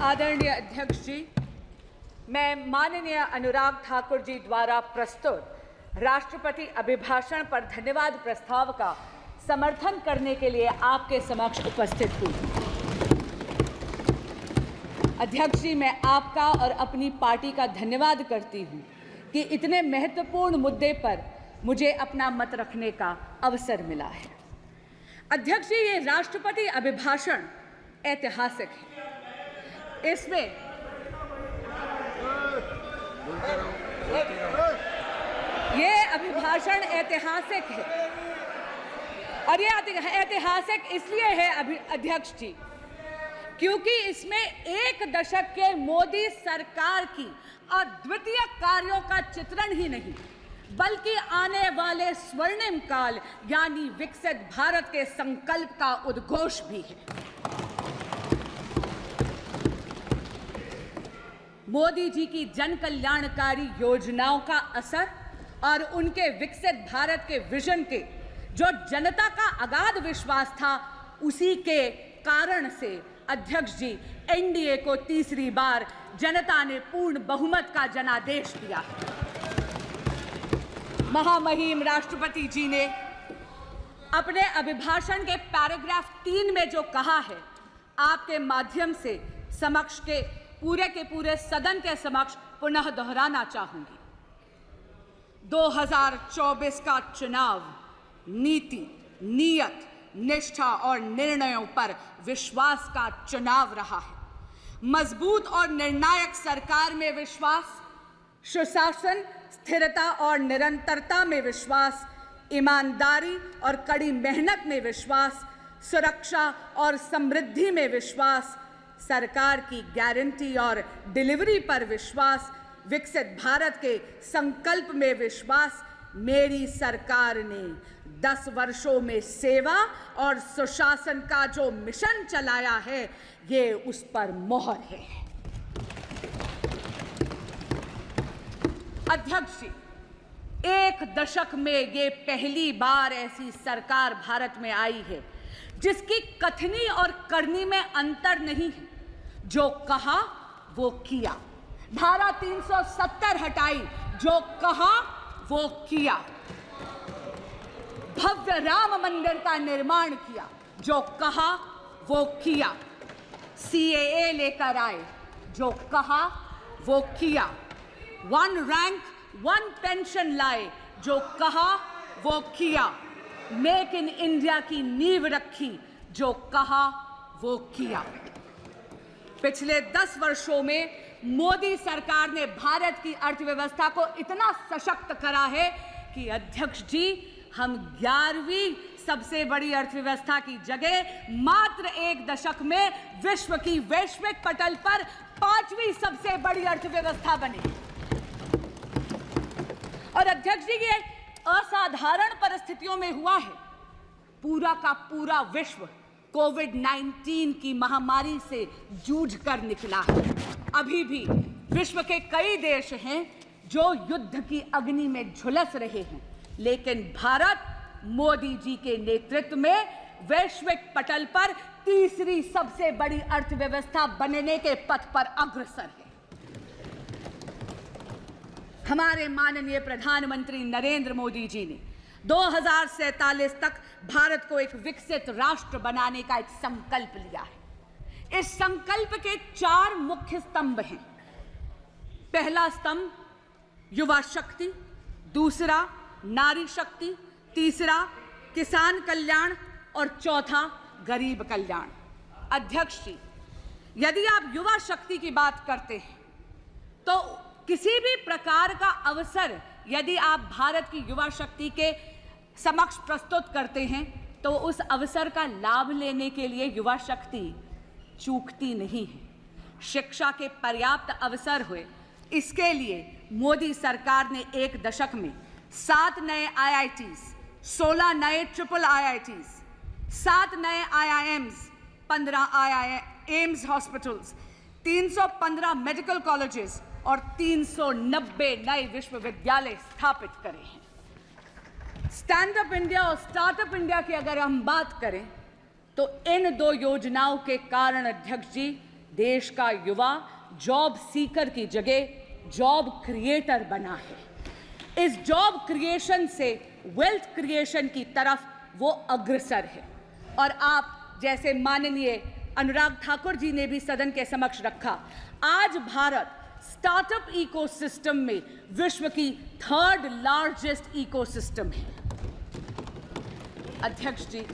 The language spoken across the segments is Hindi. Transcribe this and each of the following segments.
आदरणीय अध्यक्ष जी, मैं माननीय अनुराग ठाकुर जी द्वारा प्रस्तुत राष्ट्रपति अभिभाषण पर धन्यवाद प्रस्ताव का समर्थन करने के लिए आपके समक्ष उपस्थित हूँ। अध्यक्ष जी, मैं आपका और अपनी पार्टी का धन्यवाद करती हूँ कि इतने महत्वपूर्ण मुद्दे पर मुझे अपना मत रखने का अवसर मिला है। अध्यक्ष जी, ये राष्ट्रपति अभिभाषण ऐतिहासिक है। इसमें ये अभिभाषण ऐतिहासिक है और ये ऐतिहासिक इसलिए है अध्यक्ष जी क्योंकि इसमें एक दशक के मोदी सरकार की अद्वितीय कार्यों का चित्रण ही नहीं बल्कि आने वाले स्वर्णिम काल यानी विकसित भारत के संकल्प का उद्घोष भी है। मोदी जी की जन कल्याणकारी योजनाओं का असर और उनके विकसित भारत के विजन के जो जनता का अगाध विश्वास था, उसी के कारण से अध्यक्ष जी एनडीए को तीसरी बार जनता ने पूर्ण बहुमत का जनादेश दिया। महामहिम राष्ट्रपति जी ने अपने अभिभाषण के पैराग्राफ 3 में जो कहा है, आपके माध्यम से समक्ष के पूरे सदन के समक्ष पुनः दोहराना चाहूंगी। 2024 का चुनाव नीति, नियत, निष्ठा और निर्णयों पर विश्वास का चुनाव रहा है। मजबूत और निर्णायक सरकार में विश्वास, सुशासन, स्थिरता और निरंतरता में विश्वास, ईमानदारी और कड़ी मेहनत में विश्वास, सुरक्षा और समृद्धि में विश्वास, सरकार की गारंटी और डिलीवरी पर विश्वास, विकसित भारत के संकल्प में विश्वास। मेरी सरकार ने 10 वर्षों में सेवा और सुशासन का जो मिशन चलाया है, ये उस पर मोहर है। अध्यक्ष जी, एक दशक में ये पहली बार ऐसी सरकार भारत में आई है जिसकी कथनी और करनी में अंतर नहीं है। जो कहा वो किया। धारा 370 हटाई, जो कहा वो किया। भव्य राम मंदिर का निर्माण किया, जो कहा वो किया। सीएए लेकर आए, जो कहा वो किया। 1 रैंक 1 पेंशन लाए, जो कहा वो किया। मेक इन इंडिया की नींव रखी, जो कहा वो किया। पिछले 10 वर्षों में मोदी सरकार ने भारत की अर्थव्यवस्था को इतना सशक्त करा है कि अध्यक्ष जी, हम 11वीं सबसे बड़ी अर्थव्यवस्था की जगह मात्र 1 दशक में विश्व की वैश्विक पटल पर 5वीं सबसे बड़ी अर्थव्यवस्था बनी। और अध्यक्ष जी, ये असाधारण परिस्थितियों में हुआ है। पूरा का पूरा विश्व कोविड-19 की महामारी से जूझ कर निकला है। अभी भी विश्व के कई देश हैं जो युद्ध की अग्नि में झुलस रहे हैं, लेकिन भारत मोदी जी के नेतृत्व में वैश्विक पटल पर तीसरी सबसे बड़ी अर्थव्यवस्था बनने के पथ पर अग्रसर है। हमारे माननीय प्रधानमंत्री नरेंद्र मोदी जी ने 2047 तक भारत को एक विकसित राष्ट्र बनाने का एक संकल्प लिया है। इस संकल्प के 4 मुख्य स्तंभ हैं। पहला स्तंभ युवा शक्ति, दूसरा नारी शक्ति, तीसरा किसान कल्याण और चौथा गरीब कल्याण। अध्यक्ष जी, यदि आप युवा शक्ति की बात करते हैं तो किसी भी प्रकार का अवसर यदि आप भारत की युवा शक्ति के समक्ष प्रस्तुत करते हैं तो उस अवसर का लाभ लेने के लिए युवा शक्ति चूकती नहीं है। शिक्षा के पर्याप्त अवसर हुए, इसके लिए मोदी सरकार ने 1 दशक में 7 नए IITs, 16 नए ट्रिपल IITs, 7 नए IIMs, 15 AIIMS hospitals, 315 medical colleges और 390 नए विश्वविद्यालय स्थापित करे हैं। स्टैंड अप इंडिया और स्टार्टअप इंडिया की अगर हम बात करें तो इन 2 योजनाओं के कारण अध्यक्ष जी देश का युवा जॉब सीकर की जगह जॉब क्रिएटर बना है। इस जॉब क्रिएशन से वेल्थ क्रिएशन की तरफ वो अग्रसर है। और आप जैसे माननीय अनुराग ठाकुर जी ने भी सदन के समक्ष रखा, आज भारत स्टार्टअप इकोसिस्टम में विश्व की 3rd लार्जेस्ट इकोसिस्टम है। अध्यक्ष जी,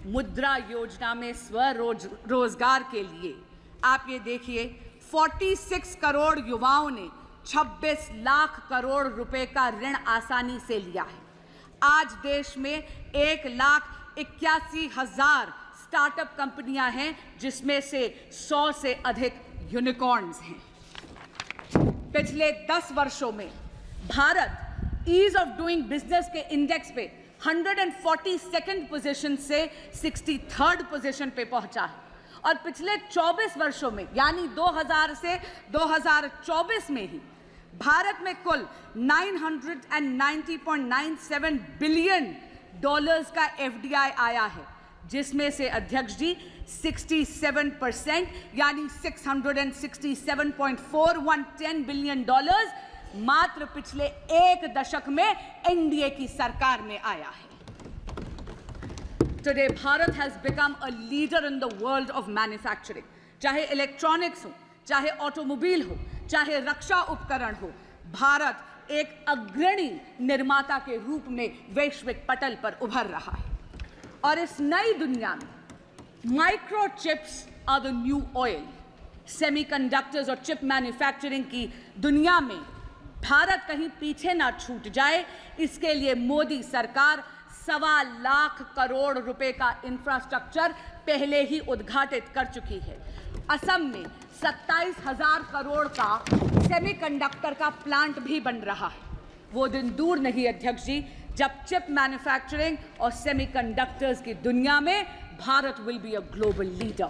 मुद्रा योजना में स्वरोजगार के लिए आप ये देखिए 46 करोड़ युवाओं ने 26 लाख करोड़ रुपए का ऋण आसानी से लिया है। आज देश में 1,81,000 स्टार्टअप कंपनियां हैं, जिसमें से 100 से अधिक यूनिकॉर्न्स हैं। पिछले 10 वर्षों में Bharat ease of doing business के इंडेक्स पे 142nd पोजीशन से 63rd पोजीशन पे पहुंचा है। और पिछले 24 वर्षों में यानी 2000 से 2024 में ही भारत में कुल $990.97 बिलियन का FDI आया है, जिसमें से अध्यक्ष जी 67% यानी $667.4110 बिलियन मात्र पिछले 1 दशक में एनडीए की सरकार में आया है। Today, Bharat has become a leader in the world of manufacturing. चाहे इलेक्ट्रॉनिक्स हो, चाहे ऑटोमोबाइल हो, चाहे रक्षा उपकरण हो, भारत एक अग्रणी निर्माता के रूप में वैश्विक पटल पर उभर रहा है। और इस नई दुनिया में microchips are the new oil. Semiconductors और चिप मैन्युफैक्चरिंग की दुनिया में भारत कहीं पीछे ना छूट जाए, इसके लिए मोदी सरकार 1.25 लाख करोड़ रुपए का इंफ्रास्ट्रक्चर पहले ही उद्घाटित कर चुकी है। असम में 27,000 करोड़ का सेमीकंडक्टर का प्लांट भी बन रहा है। वो दिन दूर नहीं अध्यक्ष जी, जब चिप मैन्युफैक्चरिंग और सेमीकंडक्टर्स की दुनिया में Bharat will be a global leader.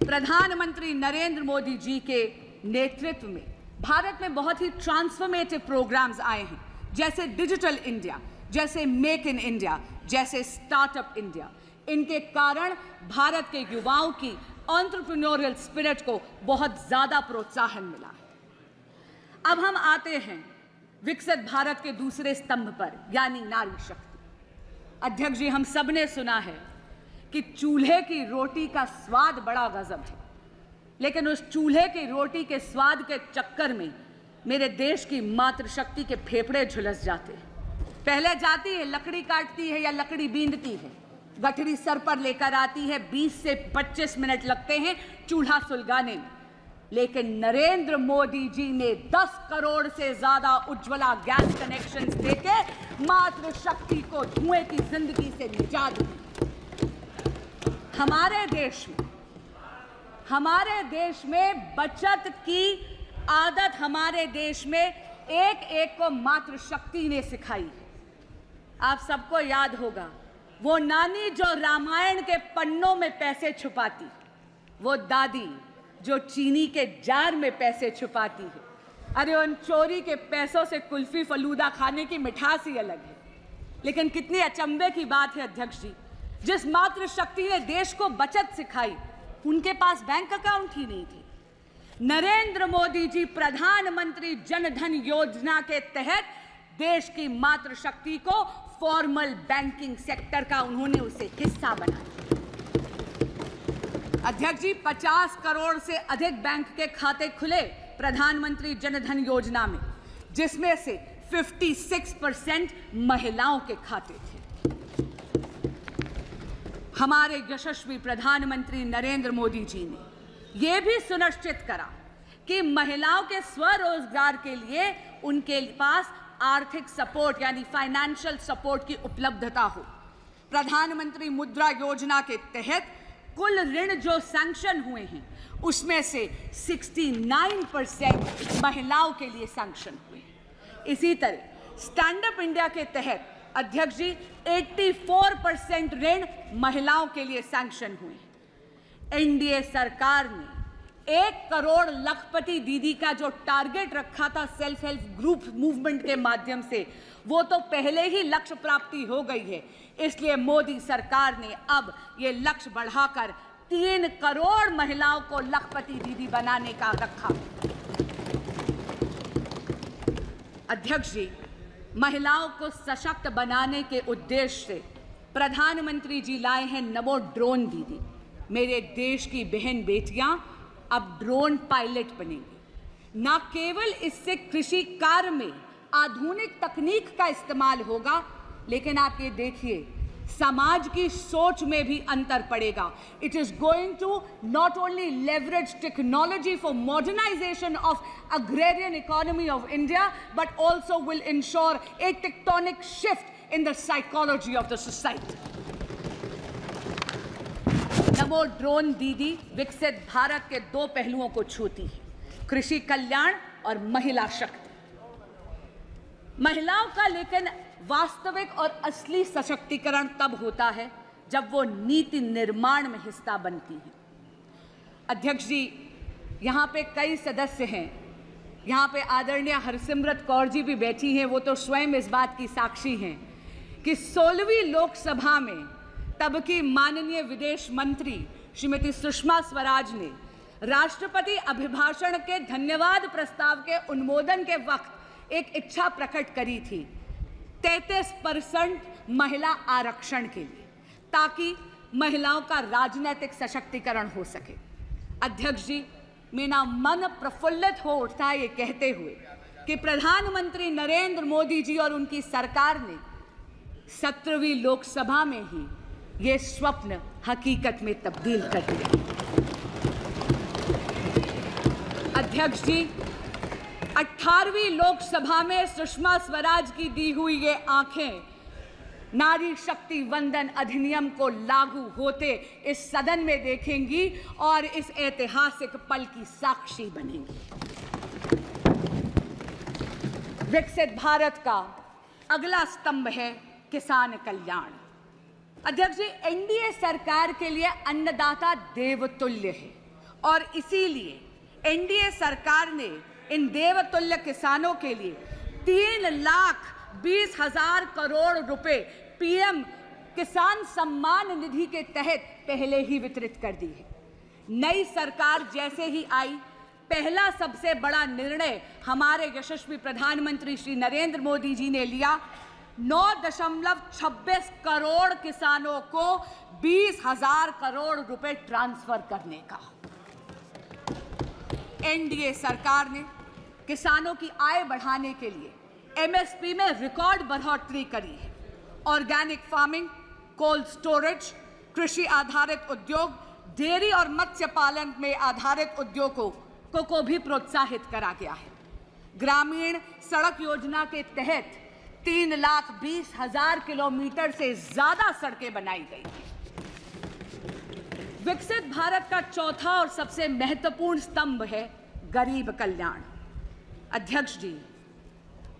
प्रधानमंत्री नरेंद्र मोदी जी के नेतृत्व में भारत में बहुत ही ट्रांसफॉर्मेटिव प्रोग्राम्स आए हैं, जैसे डिजिटल इंडिया, जैसे मेक इन इंडिया, जैसे स्टार्टअप इंडिया। इनके कारण भारत के युवाओं की एंटरप्रेन्योरियल स्पिरिट को बहुत ज्यादा प्रोत्साहन मिला है। अब हम आते हैं विकसित भारत के दूसरे स्तंभ पर, यानी नारी शक्ति। अध्यक्ष जी, हम सब ने सुना है कि चूल्हे की रोटी का स्वाद बड़ा गजब है, लेकिन उस चूल्हे की रोटी के स्वाद के चक्कर में मेरे देश की मातृशक्ति के फेफड़े झुलस जाते हैं। पहले जाती है, लकड़ी काटती है या लकड़ी बींदती है, गठरी सर पर लेकर आती है, 20 से 25 मिनट लगते हैं चूल्हा सुलगाने में। लेकिन नरेंद्र मोदी जी ने 10 करोड़ से ज्यादा उज्ज्वला गैस कनेक्शंस देके मातृशक्ति को धुएं की जिंदगी से निजात दी। हमारे देश में बचत की आदत हमारे देश में एक एक को मातृशक्ति ने सिखाई। आप सबको याद होगा वो नानी जो रामायण के पन्नों में पैसे छुपाती, वो दादी जो चीनी के जार में पैसे छुपाती है। अरे उन चोरी के पैसों से कुल्फी फलूदा खाने की मिठास ही अलग है। लेकिन कितनी अचंभे की बात है अध्यक्ष जी, जिस मातृशक्ति ने देश को बचत सिखाई, उनके पास बैंक अकाउंट ही नहीं थे। नरेंद्र मोदी जी प्रधानमंत्री जन धन योजना के तहत देश की मातृशक्ति को फॉर्मल बैंकिंग सेक्टर का उन्होंने उसे हिस्सा बनाया। अध्यक्ष जी, 50 करोड़ से अधिक बैंक के खाते खुले प्रधानमंत्री जन धन योजना में, जिसमें से 56% महिलाओं के खाते थे। हमारे यशस्वी प्रधानमंत्री नरेंद्र मोदी जी ने यह भी सुनिश्चित करा कि महिलाओं के स्वरोजगार के लिए उनके पास आर्थिक सपोर्ट यानी फाइनेंशियल सपोर्ट की उपलब्धता हो। प्रधानमंत्री मुद्रा योजना के तहत कुल ऋण जो सैंक्शन हुए हैं, उसमें से 69% महिलाओं के लिए सैंक्शन हुए। इसी तरह स्टैंड अप इंडिया के तहत अध्यक्ष जी 84% ऋण महिलाओं के लिए सैंक्शन हुए। एनडीए सरकार ने 1 करोड़ लखपति दीदी का जो टारगेट रखा था सेल्फ हेल्प ग्रुप मूवमेंट के माध्यम से, वो तो पहले ही लक्ष्य प्राप्ति हो गई है। इसलिए मोदी सरकार ने अब ये लक्ष्य बढ़ाकर 3 करोड़ महिलाओं को लखपति दीदी बनाने का रखा। अध्यक्ष जी, महिलाओं को सशक्त बनाने के उद्देश्य से प्रधानमंत्री जी लाए हैं नमो ड्रोन दीदी। मेरे देश की बहन बेटियां अब ड्रोन पायलट बनेंगी। न केवल इससे कृषि कार्य में आधुनिक तकनीक का इस्तेमाल होगा, लेकिन आप ये देखिए समाज की सोच में भी अंतर पड़ेगा। It is going to not only leverage technology for modernisation of agrarian economy of India, but also will ensure a tectonic shift in the psychology of the society. Namo drone Didi Viksit Bharat के 2 पहलुओं को छूती है, कृषि कल्याण और महिला शक्ति। महिलाओं का लेकिन वास्तविक और असली सशक्तिकरण तब होता है जब वो नीति निर्माण में हिस्सा बनती हैं। अध्यक्ष जी, यहाँ पे कई सदस्य हैं, यहाँ पे आदरणीय हरसिमरत कौर जी भी बैठी हैं, वो तो स्वयं इस बात की साक्षी हैं कि 16वीं लोकसभा में तब की माननीय विदेश मंत्री श्रीमती सुषमा स्वराज ने राष्ट्रपति अभिभाषण के धन्यवाद प्रस्ताव के अनुमोदन के वक्त एक इच्छा प्रकट करी थी 33% महिला आरक्षण के लिए, ताकि महिलाओं का राजनीतिक सशक्तिकरण हो सके। अध्यक्ष जी, मेरा मन प्रफुल्लित हो उठता है ये कहते हुए कि प्रधानमंत्री नरेंद्र मोदी जी और उनकी सरकार ने 17वीं लोकसभा में ही ये स्वप्न हकीकत में तब्दील कर दिया। अध्यक्ष जी, 18वीं लोकसभा में सुषमा स्वराज की दी हुई ये आंखें नारी शक्ति वंदन अधिनियम को लागू होते इस सदन में देखेंगी और इस ऐतिहासिक पल की साक्षी बनेंगी। विकसित भारत का अगला स्तंभ है किसान कल्याण। अध्यक्ष जी, एनडीए सरकार के लिए अन्नदाता देवतुल्य है और इसीलिए एनडीए सरकार ने इन देवतुल्य किसानों के लिए 3,20,000 करोड़ रुपए पीएम किसान सम्मान निधि के तहत पहले ही वितरित कर दी है। नई सरकार जैसे ही आई, पहला सबसे बड़ा निर्णय हमारे यशस्वी प्रधानमंत्री श्री नरेंद्र मोदी जी ने लिया, 9.26 करोड़ किसानों को 20,000 करोड़ रुपए ट्रांसफर करने का। एनडीए सरकार ने किसानों की आय बढ़ाने के लिए एमएसपी में रिकॉर्ड बढ़ोतरी करी है। ऑर्गेनिक फार्मिंग, कोल्ड स्टोरेज, कृषि आधारित उद्योग, डेयरी और मत्स्य पालन में आधारित उद्योगों को भी प्रोत्साहित करा गया है। ग्रामीण सड़क योजना के तहत 3,20,000 किलोमीटर से ज्यादा सड़कें बनाई गई हैं। विकसित भारत का चौथा और सबसे महत्वपूर्ण स्तंभ है गरीब कल्याण। अध्यक्ष जी,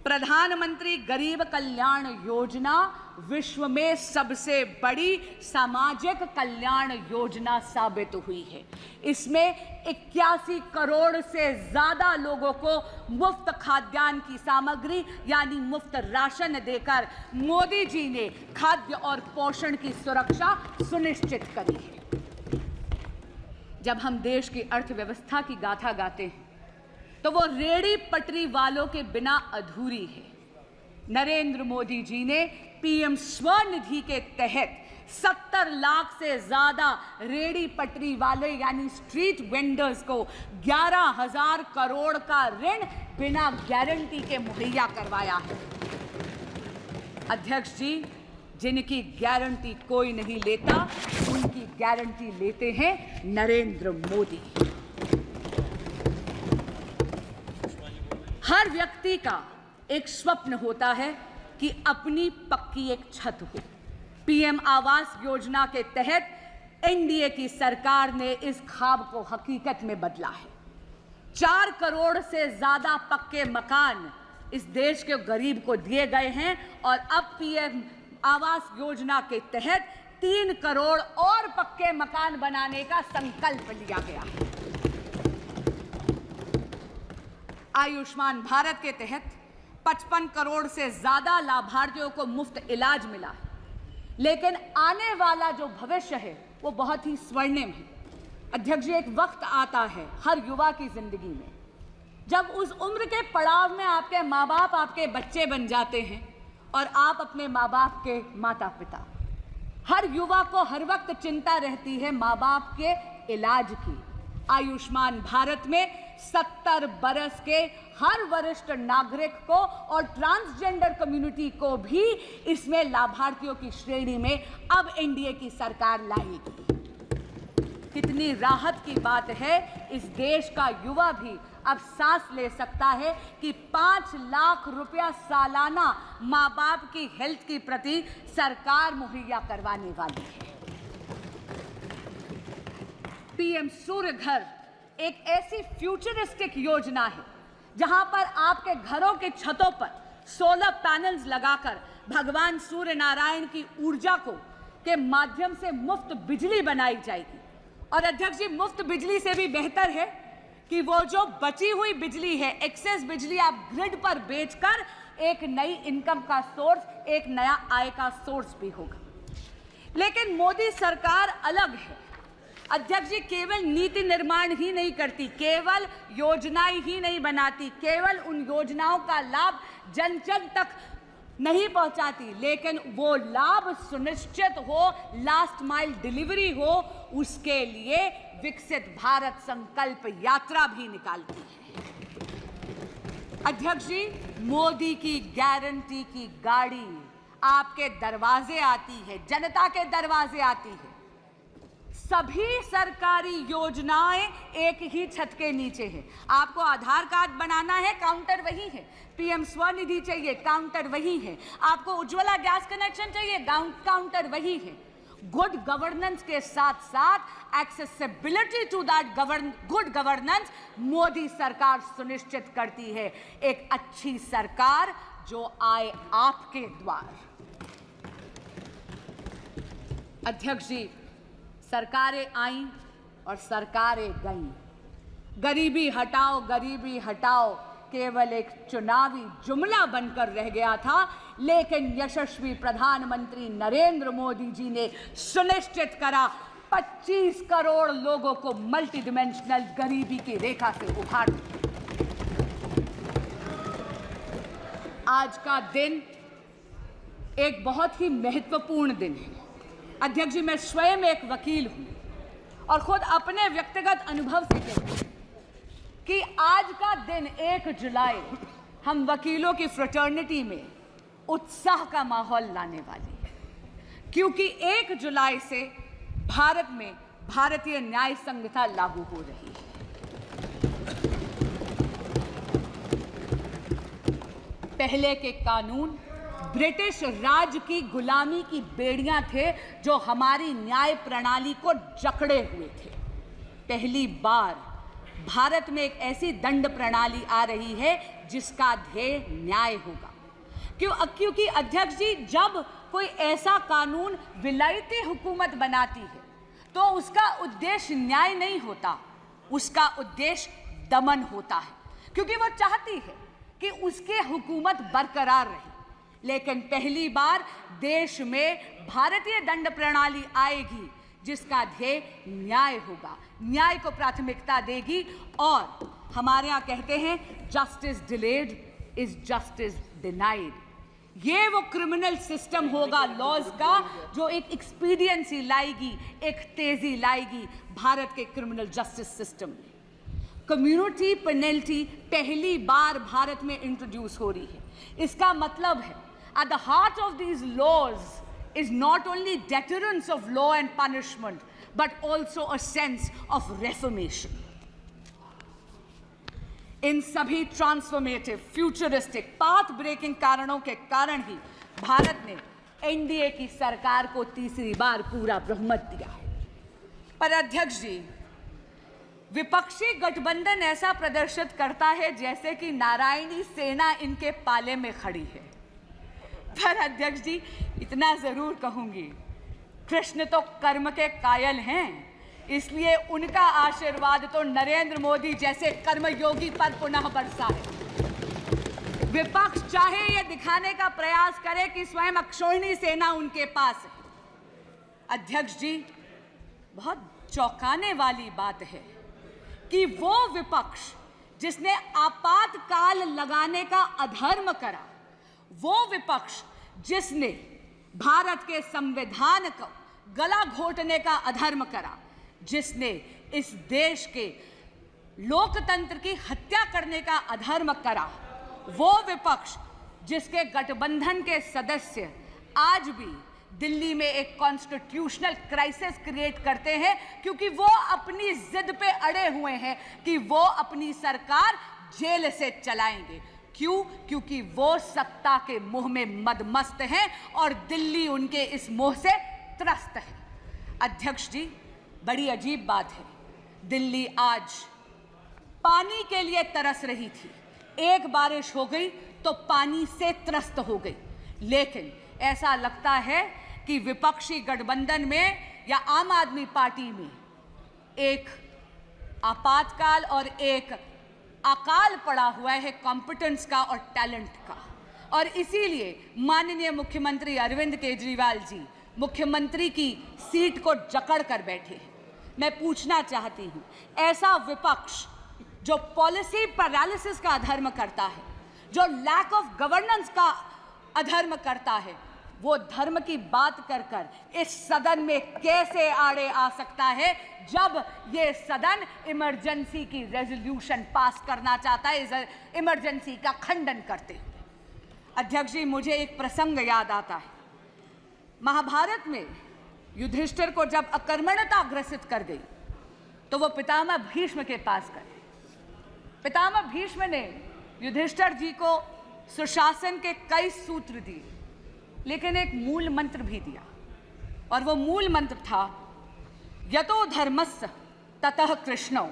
प्रधानमंत्री गरीब कल्याण योजना विश्व में सबसे बड़ी सामाजिक कल्याण योजना साबित हुई है। इसमें 81 करोड़ से ज्यादा लोगों को मुफ्त खाद्यान्न की सामग्री यानी मुफ्त राशन देकर मोदी जी ने खाद्य और पोषण की सुरक्षा सुनिश्चित करी है। जब हम देश की अर्थव्यवस्था की गाथा गाते हैं तो वो रेड़ी पटरी वालों के बिना अधूरी है। नरेंद्र मोदी जी ने पीएम स्वनिधि के तहत 70 लाख से ज्यादा रेड़ी पटरी वाले यानी स्ट्रीट वेंडर्स को 11,000 करोड़ का ऋण बिना गारंटी के मुहैया करवाया है। अध्यक्ष जी, जिनकी गारंटी कोई नहीं लेता, उनकी गारंटी लेते हैं नरेंद्र मोदी। हर व्यक्ति का एक स्वप्न होता है कि अपनी पक्की एक छत हो। पीएम आवास योजना के तहत एनडीए की सरकार ने इस ख्वाब को हकीकत में बदला है। 4 करोड़ से ज्यादा पक्के मकान इस देश के गरीब को दिए गए हैं और अब पीएम आवास योजना के तहत 3 करोड़ और पक्के मकान बनाने का संकल्प लिया गया है। आयुष्मान भारत के तहत 55 करोड़ से ज्यादा लाभार्थियों को मुफ्त इलाज मिला है, लेकिन आने वाला जो भविष्य है वो बहुत ही स्वर्णिम है। अध्यक्ष जी, एक वक्त आता है हर युवा की जिंदगी में जब उस उम्र के पड़ाव में आपके माँ बाप आपके बच्चे बन जाते हैं और आप अपने माँ बाप के माता पिता। हर युवा को हर वक्त चिंता रहती है माँ बाप के इलाज की। आयुष्मान भारत में 70 बरस के हर वरिष्ठ नागरिक को और ट्रांसजेंडर कम्युनिटी को भी इसमें लाभार्थियों की श्रेणी में अब एनडीए की सरकार लाएगी। कितनी राहत की बात है, इस देश का युवा भी अब सांस ले सकता है कि 5 लाख रुपया सालाना माँ बाप की हेल्थ के प्रति सरकार मुहैया करवाने वाली है। पीएम सूर्य घर एक ऐसी फ्यूचरिस्टिक योजना है जहां पर आपके घरों के छतों पर सोलर पैनल्स लगाकर भगवान सूर्य नारायण की ऊर्जा के माध्यम से मुफ्त बिजली बनाई जाएगी। और अध्यक्ष जी, मुफ्त बिजली से भी बेहतर है कि वो जो बची हुई बिजली है, एक्सेस बिजली, आप ग्रिड पर बेचकर एक नई इनकम का सोर्स, एक नया आय का सोर्स भी होगा। लेकिन मोदी सरकार अलग है अध्यक्ष जी, केवल नीति निर्माण ही नहीं करती, केवल योजनाएं ही नहीं बनाती, केवल उन योजनाओं का लाभ जन जन तक नहीं पहुंचाती, लेकिन वो लाभ सुनिश्चित हो, लास्ट माइल डिलीवरी हो, उसके लिए विकसित भारत संकल्प यात्रा भी निकालती है। अध्यक्ष जी, मोदी की गारंटी की गाड़ी आपके दरवाजे आती है, जनता के दरवाजे आती है। सभी सरकारी योजनाएं एक ही छत के नीचे है। आपको आधार कार्ड बनाना है, काउंटर वही है। पीएम स्वनिधि चाहिए, काउंटर वही है। आपको उज्ज्वला गैस कनेक्शन चाहिए, काउंटर वही है। गुड गवर्नेंस के साथ साथ accessibility to that good governance Modi सरकार सुनिश्चित करती है। एक अच्छी सरकार जो आए आपके द्वार। अध्यक्ष जी, सरकारें आईं और सरकारें गईं। गरीबी हटाओ, गरीबी हटाओ केवल एक चुनावी जुमला बनकर रह गया था, लेकिन यशस्वी प्रधानमंत्री नरेंद्र मोदी जी ने सुनिश्चित करा 25 करोड़ लोगों को मल्टी डिमेंशनल गरीबी की रेखा से उभार दिया। आज का दिन एक बहुत ही महत्वपूर्ण दिन है। अध्यक्ष जी, मैं स्वयं एक वकील हूं और खुद अपने व्यक्तिगत अनुभव से कहती हूं कि आज का दिन 1 जुलाई हम वकीलों की फ्रेटर्निटी में उत्साह का माहौल लाने वाली है, क्योंकि 1 जुलाई से भारत में भारतीय न्याय संहिता लागू हो रही है। पहले के कानून ब्रिटिश राज की गुलामी की बेड़ियां थे जो हमारी न्याय प्रणाली को जकड़े हुए थे। पहली बार भारत में एक ऐसी दंड प्रणाली आ रही है जिसका ध्येय न्याय होगा। क्योंकि अध्यक्ष जी, जब कोई ऐसा कानून विलायती हुकूमत बनाती है तो उसका उद्देश्य न्याय नहीं होता, उसका उद्देश्य दमन होता है, क्योंकि वो चाहती है कि उसके हुकूमत बरकरार रहे। लेकिन पहली बार देश में भारतीय दंड प्रणाली आएगी जिसका ध्येय न्याय होगा, न्याय को प्राथमिकता देगी। और हमारे यहाँ कहते हैं justice delayed is justice denied. ये वो क्रिमिनल सिस्टम होगा लॉज का जो एक एक्सपीडियंसी लाएगी, एक तेजी लाएगी भारत के क्रिमिनल जस्टिस सिस्टम में। कम्युनिटी पेनल्टी पहली बार भारत में इंट्रोड्यूस हो रही है। इसका मतलब है at the heart of these laws is not only deterrence of law and punishment, but also a sense of reformation. इन सभी ट्रांसफॉर्मेटिव, फ्यूचरिस्टिक, पाथ ब्रेकिंग कारणों के कारण ही भारत ने एनडीए की सरकार को तीसरी बार पूरा बहुमत दिया है। पर अध्यक्ष जी, विपक्षी गठबंधन ऐसा प्रदर्शित करता है जैसे कि नारायणी सेना इनके पाले में खड़ी है। पर अध्यक्ष जी, इतना जरूर कहूंगी, कृष्ण तो कर्म के कायल हैं, इसलिए उनका आशीर्वाद तो नरेंद्र मोदी जैसे कर्मयोगी पर पुनः बरसा है। विपक्ष चाहे ये दिखाने का प्रयास करे कि स्वयं अक्षोहिणी सेना उनके पास है। अध्यक्ष जी, बहुत चौंकाने वाली बात है कि वो विपक्ष जिसने आपातकाल लगाने का अधर्म करा, वो विपक्ष जिसने भारत के संविधान को गला घोटने का अधर्म करा, जिसने इस देश के लोकतंत्र की हत्या करने का अधर्म करा, वो विपक्ष जिसके गठबंधन के सदस्य आज भी दिल्ली में एक कॉन्स्टिट्यूशनल क्राइसिस क्रिएट करते हैं क्योंकि वो अपनी जिद पे अड़े हुए हैं कि वो अपनी सरकार जेल से चलाएंगे। क्यों? क्योंकि वो सत्ता के मोह में मदमस्त हैं और दिल्ली उनके इस मोह से त्रस्त है। अध्यक्ष जी, बड़ी अजीब बात है, दिल्ली आज पानी के लिए तरस रही थी, एक बारिश हो गई तो पानी से त्रस्त हो गई। लेकिन ऐसा लगता है कि विपक्षी गठबंधन में या आम आदमी पार्टी में एक आपातकाल और एक अकाल पड़ा हुआ है कॉम्पिटेंस का और टैलेंट का, और इसीलिए माननीय मुख्यमंत्री अरविंद केजरीवाल जी मुख्यमंत्री की सीट को जकड़ कर बैठे हैं। मैं पूछना चाहती हूं, ऐसा विपक्ष जो पॉलिसी पैरालिसिस का अधर्म करता है, जो लैक ऑफ गवर्नेंस का अधर्म करता है, वो धर्म की बात कर कर इस सदन में कैसे आड़े आ सकता है जब ये सदन इमरजेंसी की रेजोल्यूशन पास करना चाहता है, इस इमरजेंसी का खंडन करते हुए। अध्यक्ष जी, मुझे एक प्रसंग याद आता है। महाभारत में युधिष्ठिर को जब अकर्मण्यता ग्रसित कर गई तो वो पितामह भीष्म के पास गए। पितामह भीष्म ने युधिष्ठिर जी को सुशासन के कई सूत्र दिए, लेकिन एक मूल मंत्र भी दिया, और वो मूल मंत्र था यतो धर्मस्य ततः कृष्णो,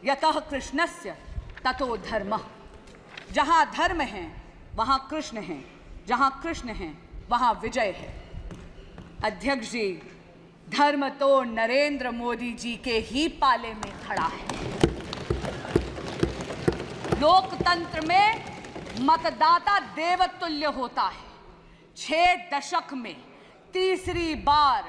यतः कृष्णस्य ततो धर्मः। जहां धर्म है वहां कृष्ण है, जहां कृष्ण है वहां विजय है। अध्यक्ष जी, धर्म तो नरेंद्र मोदी जी के ही पाले में खड़ा है। लोकतंत्र में मतदाता देवतुल्य होता है। 6 दशक में तीसरी बार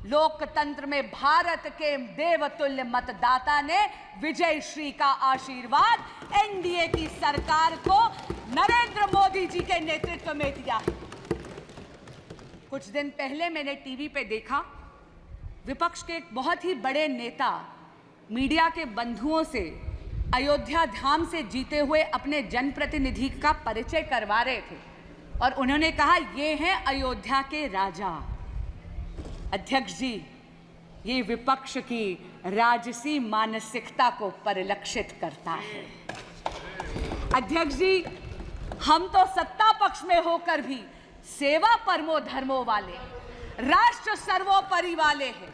लोकतंत्र में भारत के देवतुल्य मतदाता ने विजय श्री का आशीर्वाद एनडीए की सरकार को नरेंद्र मोदी जी के नेतृत्व में दिया है। कुछ दिन पहले मैंने टीवी पे देखा, विपक्ष के एक बहुत ही बड़े नेता मीडिया के बंधुओं से अयोध्या धाम से जीते हुए अपने जनप्रतिनिधि का परिचय करवा रहे थे और उन्होंने कहा, ये हैं अयोध्या के राजा। अध्यक्ष जी, ये विपक्ष की राजसी मानसिकता को परिलक्षित करता है। अध्यक्ष जी, हम तो सत्ता पक्ष में होकर भी सेवा परमो धर्मो वाले, राष्ट्र सर्वोपरि वाले हैं।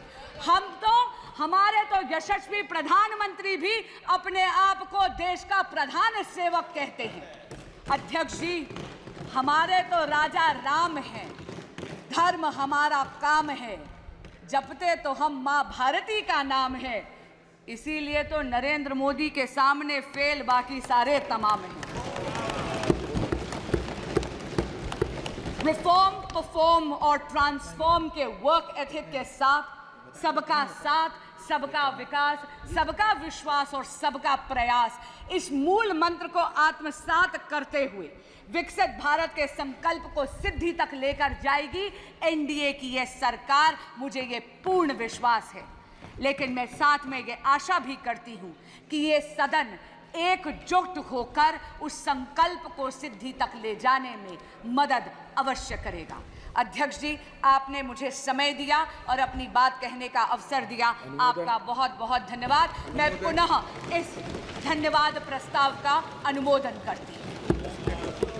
हमारे तो यशस्वी प्रधानमंत्री भी अपने आप को देश का प्रधान सेवक कहते हैं। अध्यक्ष जी, हमारे तो राजा राम हैं, धर्म हमारा काम है, जपते तो हम माँ भारती का नाम है। इसीलिए तो नरेंद्र मोदी के सामने फेल बाकी सारे तमाम हैं। रिफॉर्म, परफॉर्म और ट्रांसफॉर्म के वर्क एथिक के साथ साथ, सबका विकास, सबका विश्वास और सबका प्रयास, इस मूल मंत्र को आत्मसात करते हुए विकसित भारत के संकल्प को सिद्धि तक लेकर जाएगी एनडीए की यह सरकार, मुझे ये पूर्ण विश्वास है। लेकिन मैं साथ में ये आशा भी करती हूँ कि ये सदन एकजुट होकर उस संकल्प को सिद्धि तक ले जाने में मदद अवश्य करेगा। अध्यक्ष जी, आपने मुझे समय दिया और अपनी बात कहने का अवसर दिया, आपका बहुत बहुत धन्यवाद। मैं पुनः इस धन्यवाद प्रस्ताव का अनुमोदन करती हूँ।